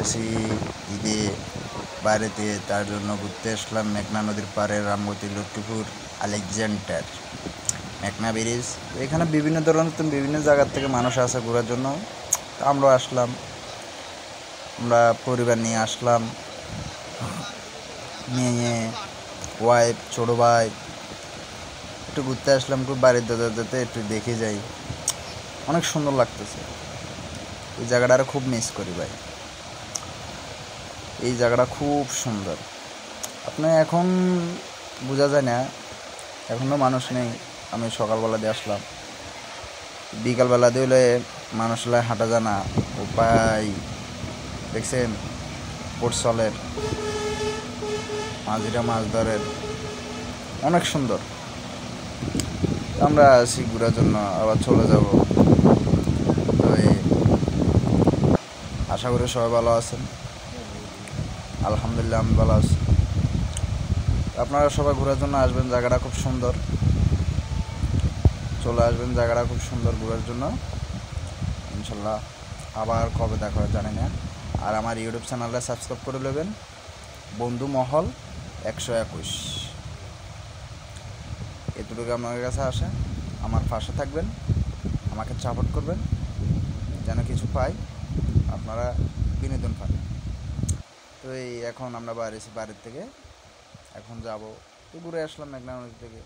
এসেছি ঈদে বাইরেতে, তার জন্য ঘুরতে আসলাম মেঘনা নদীর পাড়ে রামগতি লক্ষ্মীপুর আলেকজান্ডার মেঘনা ব্রিজ। এখানে বিভিন্ন ধরনের বিভিন্ন জায়গার থেকে মানুষ আসে ঘোরার জন্য। আমরা আসলাম, আমরা পরিবার নিয়ে আসলাম, মেয়ে, ওয়াইফ, ছোটো ভাই, একটু ঘুরতে আসলাম। খুব বাড়ির যেতে একটু দেখে যাই, অনেক সুন্দর লাগতেছে। এই জায়গাটা আরও খুব মিস করি ভাই, এই জায়গাটা খুব সুন্দর। আপনি এখন বোঝা যায় না, এখনও মানুষ নেই। আমি সকালবেলা দিয়ে আসলাম, বিকালবেলা দিয়ে হলে মানুষরা হাঁটা যায় না। উপায় দেখছেন, পোট চলের মাঝিরা মাছ ধরেন, অনেক সুন্দর। আমরা আসি ঘোরার জন্য, আবার চলে যাব। তো আশা করি সবাই ভালো আছেন। আলহামদুলিল্লাহ আমি ভালো আছি। আপনারা সবাই ঘোরার জন্য আসবেন, জায়গাটা খুব সুন্দর। চলে আসবেন, জায়গাটা খুব সুন্দর ঘোরার জন্য। ইনশাল্লাহ আবার কবে দেখা হয় জানি না। আর আমার ইউটিউব চ্যানেলটা সাবস্ক্রাইব করে নেবেন, বন্ধু মহল 121। এতটুকু আপনাদের কাছে আসে, আমার পাশে থাকবেন, আমাকে সাপোর্ট করবেন, যেন কিছু পাই, আপনারা বিনোদন পান। তো এখন আমরা বাড়ির থেকে এখন যাব, তো ঘুরে আসলাম মেঘনা নদী থেকে।